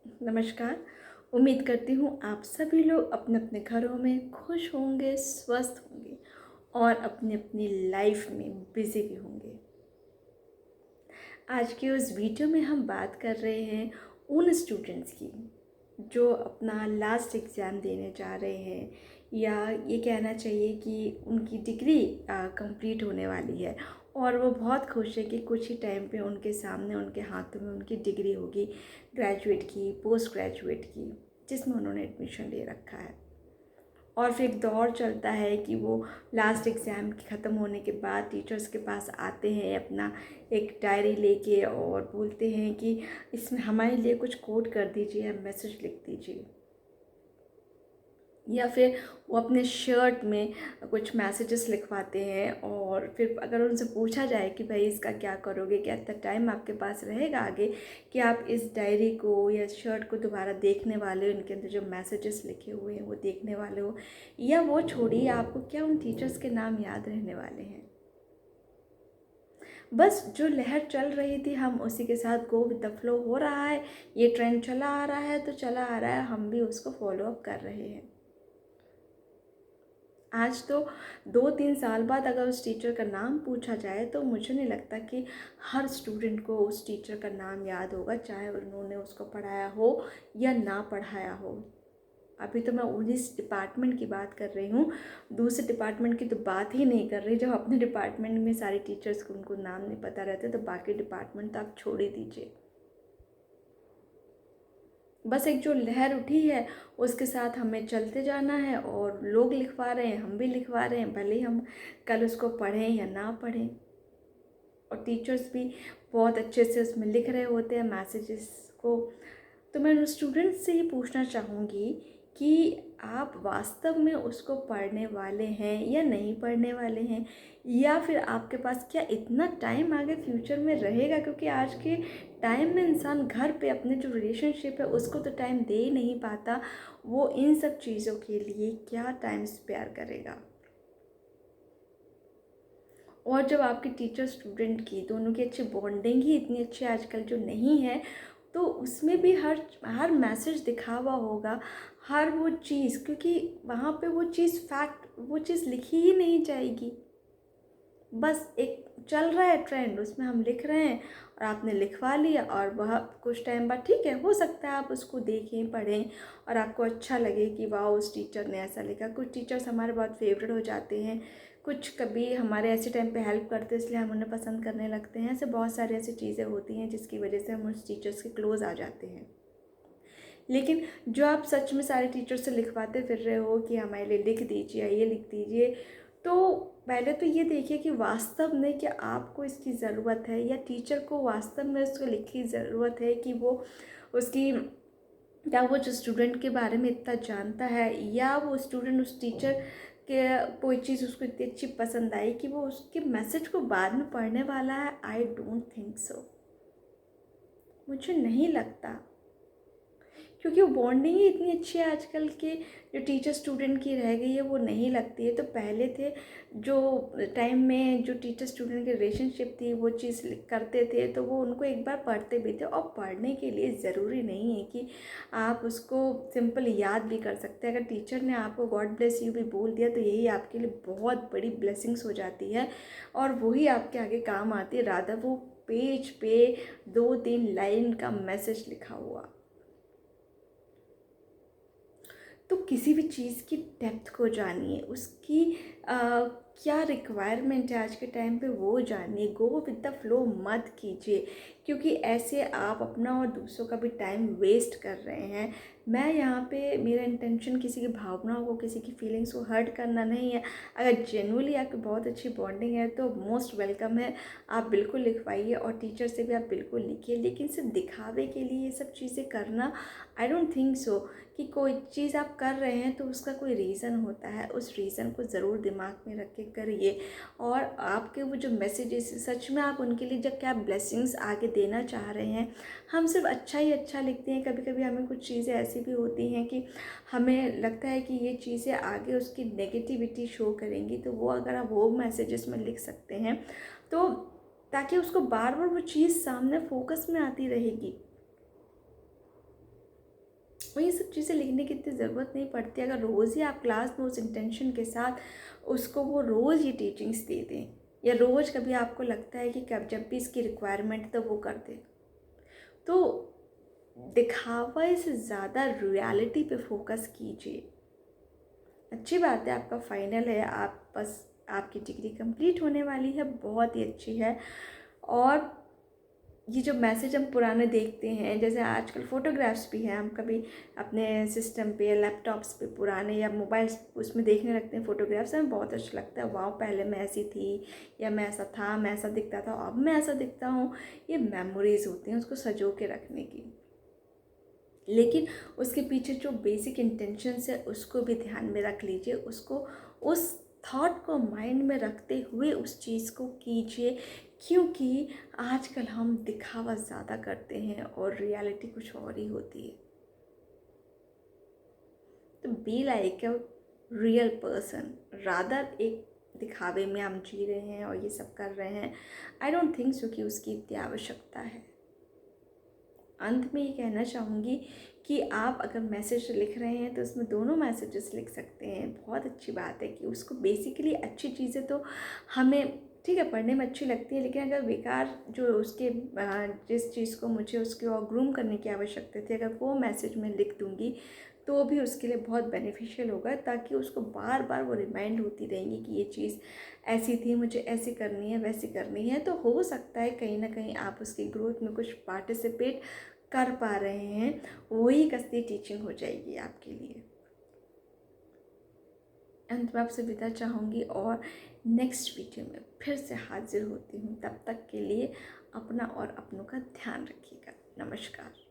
नमस्कार। उम्मीद करती हूँ आप सभी लोग अपने अपने घरों में खुश होंगे, स्वस्थ होंगे और अपनी अपनी लाइफ में बिजी भी होंगे। आज के उस वीडियो में हम बात कर रहे हैं उन स्टूडेंट्स की जो अपना लास्ट एग्ज़ाम देने जा रहे हैं, या ये कहना चाहिए कि उनकी डिग्री कंप्लीट होने वाली है और वो बहुत खुश है कि कुछ ही टाइम पे उनके सामने उनके हाथों में उनकी डिग्री होगी, ग्रेजुएट की, पोस्ट ग्रेजुएट की, जिसमें उन्होंने एडमिशन ले रखा है। और फिर एक दौर चलता है कि वो लास्ट एग्ज़ाम ख़त्म होने के बाद टीचर्स के पास आते हैं अपना एक डायरी लेके और बोलते हैं कि इसमें हमारे लिए कुछ कोड कर दीजिए या मैसेज लिख दीजिए, या फिर वो अपने शर्ट में कुछ मैसेजेस लिखवाते हैं। और फिर अगर उनसे पूछा जाए कि भाई इसका क्या करोगे, क्या इतना टाइम आपके पास रहेगा आगे कि आप इस डायरी को या शर्ट को दोबारा देखने वाले हो, इनके अंदर जो मैसेजेस लिखे हुए हैं वो देखने वाले हो, या वो छोड़िए आपको क्या उन टीचर्स के नाम याद रहने वाले हैं। बस जो लहर चल रही थी हम उसी के साथ गो विद द फ्लो हो रहा है, ये ट्रेंड चला आ रहा है तो चला आ रहा है, हम भी उसको फॉलो अप कर रहे हैं। आज तो 2-3 साल बाद अगर उस टीचर का नाम पूछा जाए तो मुझे नहीं लगता कि हर स्टूडेंट को उस टीचर का नाम याद होगा, चाहे उन्होंने उसको पढ़ाया हो या ना पढ़ाया हो। अभी तो मैं उन्हीं डिपार्टमेंट की बात कर रही हूँ, दूसरे डिपार्टमेंट की तो बात ही नहीं कर रही। जब अपने डिपार्टमेंट में सारे टीचर्स को उनको नाम नहीं पता रहते तो बाकी डिपार्टमेंट तो आप छोड़ ही दीजिए। बस एक जो लहर उठी है उसके साथ हमें चलते जाना है, और लोग लिखवा रहे हैं, हम भी लिखवा रहे हैं, भले ही हम कल उसको पढ़ें या ना पढ़ें। और टीचर्स भी बहुत अच्छे से उसमें लिख रहे होते हैं मैसेजेस को। तो मैं उन स्टूडेंट्स से ये पूछना चाहूँगी कि आप वास्तव में उसको पढ़ने वाले हैं या नहीं पढ़ने वाले हैं, या फिर आपके पास क्या इतना टाइम आगे फ्यूचर में रहेगा, क्योंकि आज के टाइम में इंसान घर पे अपने जो रिलेशनशिप है उसको तो टाइम दे ही नहीं पाता, वो इन सब चीज़ों के लिए क्या टाइम स्पेयर करेगा। और जब आपकी टीचर स्टूडेंट की दोनों की अच्छी बॉन्डिंग ही इतनी अच्छी आजकल जो नहीं है, तो उसमें भी हर हर मैसेज दिखा हुआ होगा, हर वो चीज़, क्योंकि वहाँ पे वो चीज़ फैक्ट, वो चीज़ लिखी ही नहीं जाएगी। बस एक चल रहा है ट्रेंड, उसमें हम लिख रहे हैं और आपने लिखवा लिया, और वह कुछ टाइम बाद ठीक है, हो सकता है आप उसको देखें, पढ़ें और आपको अच्छा लगे कि वाह उस टीचर ने ऐसा लिखा। कुछ टीचर्स हमारे बहुत फेवरेट हो जाते हैं, कुछ कभी हमारे ऐसे टाइम पे हेल्प करते हैं इसलिए हम उन्हें पसंद करने लगते हैं। ऐसे बहुत सारी ऐसी चीज़ें होती हैं जिसकी वजह से हम उस टीचर्स के क्लोज़ आ जाते हैं। लेकिन जो आप सच में सारे टीचर से लिखवाते फिर रहे हो कि हमारे लिए लिख दीजिए, ये लिख दीजिए, तो पहले तो ये देखिए कि वास्तव में क्या आपको इसकी ज़रूरत है, या टीचर को वास्तव में उसको लिखने की ज़रूरत है कि वो उसकी, क्या वो जो स्टूडेंट के बारे में इतना जानता है, या वो स्टूडेंट उस टीचर के कोई चीज़ उसको इतनी अच्छी पसंद आई कि वो उसके मैसेज को बाद में पढ़ने वाला है। आई डोंट थिंक सो, मुझे नहीं लगता, क्योंकि वो बॉन्डिंग ही इतनी अच्छी है आजकल के जो टीचर स्टूडेंट की रह गई है वो नहीं लगती है। तो पहले थे जो टाइम में जो टीचर स्टूडेंट की रिलेशनशिप थी वो चीज़ करते थे तो वो उनको एक बार पढ़ते भी थे, और पढ़ने के लिए ज़रूरी नहीं है कि आप उसको सिंपल याद भी कर सकते हैं। अगर टीचर ने आपको गॉड ब्लेस यू भी बोल दिया तो यही आपके लिए बहुत बड़ी ब्लेसिंग्स हो जाती है, और वही आपके आगे काम आती है, रादर वो पेज पे 2-3 लाइन का मैसेज लिखा हुआ। तो किसी भी चीज़ की डेप्थ को जानिए, उसकी क्या रिक्वायरमेंट है आज के टाइम पे वो जानिए, गो विद द फ्लो मत कीजिए, क्योंकि ऐसे आप अपना और दूसरों का भी टाइम वेस्ट कर रहे हैं। मैं यहाँ पे, मेरा इंटेंशन किसी की भावनाओं को, किसी की फीलिंग्स को हर्ट करना नहीं है। अगर जेन्युइनली आपकी बहुत अच्छी बॉन्डिंग है तो मोस्ट वेलकम है, आप बिल्कुल लिखवाइए और टीचर से भी आप बिल्कुल लिखिए, लेकिन सिर्फ दिखावे के लिए ये सब चीज़ें करना, आई डोंट थिंक सो। कि कोई चीज़ आप कर रहे हैं तो उसका कोई रीज़न होता है, उस रीज़न को ज़रूर दिमाग में रख के करिए। और आपके वो जो मैसेजेस सच में आप उनके लिए जब क्या ब्लेसिंग्स आगे देना चाह रहे हैं, हम सिर्फ अच्छा ही अच्छा लिखते हैं। कभी कभी हमें कुछ चीज़ें ऐसी भी होती हैं कि हमें लगता है कि ये चीज़ें आगे उसकी नेगेटिविटी शो करेंगी, तो वो अगर आप वो मैसेजेस में लिख सकते हैं तो ताकि उसको बार बार वो चीज़ सामने फोकस में आती रहेगी। और ये सब चीज़ें लिखने की इतनी ज़रूरत नहीं पड़ती अगर रोज़ ही आप क्लास में उस इंटेंशन के साथ उसको वो रोज़ ये टीचिंग्स दे दें, या रोज़ कभी आपको लगता है कि कब जब भी इसकी रिक्वायरमेंट तो वो कर दें। तो दिखावे से ज़्यादा रियलिटी पे फोकस कीजिए। अच्छी बात है, आपका फाइनल है, आप बस आपकी डिग्री कंप्लीट होने वाली है, बहुत ही अच्छी है। और ये जो मैसेज हम पुराने देखते हैं, जैसे आजकल फ़ोटोग्राफ्स भी हैं, हम कभी अपने सिस्टम पे या लैपटॉप्स पे पुराने या मोबाइल्स उसमें देखने लगते हैं फ़ोटोग्राफ्स, हमें बहुत अच्छा लगता है, वाह पहले मैं ऐसी थी, या मैं ऐसा था, मैं ऐसा दिखता था, अब मैं ऐसा दिखता हूँ। ये मेमोरीज़ होती हैं उसको सँजो के रखने की। लेकिन उसके पीछे जो बेसिक इंटेंशंस है उसको भी ध्यान में रख लीजिए, उसको उस थॉट को माइंड में रखते हुए उस चीज़ को कीजिए, क्योंकि आजकल हम दिखावा ज़्यादा करते हैं और रियलिटी कुछ और ही होती है। तो be like a real person, rather एक दिखावे में हम जी रहे हैं और ये सब कर रहे हैं, आई डोंट थिंक सो कि उसकी इतनी आवश्यकता है। अंत में ये कहना चाहूँगी कि आप अगर मैसेज लिख रहे हैं तो उसमें दोनों मैसेजेस लिख सकते हैं। बहुत अच्छी बात है कि उसको बेसिकली अच्छी चीज़ें तो हमें ठीक है पढ़ने में अच्छी लगती है, लेकिन अगर बेकार जो उसके जिस चीज़ को मुझे उसकी और ग्रूम करने की आवश्यकता थी, अगर वो मैसेज मैं लिख दूँगी तो भी उसके लिए बहुत बेनिफिशियल होगा, ताकि उसको बार बार वो रिमाइंड होती रहेंगी कि ये चीज़ ऐसी थी, मुझे ऐसी करनी है, वैसी करनी है। तो हो सकता है कहीं ना कहीं आप उसकी ग्रोथ में कुछ पार्टिसिपेट कर पा रहे हैं, वही एक असली टीचिंग हो जाएगी आपके लिए। अंत में आपसे विदा चाहूँगी और नेक्स्ट वीडियो में फिर से हाजिर होती हूँ। तब तक के लिए अपना और अपनों का ध्यान रखिएगा। नमस्कार।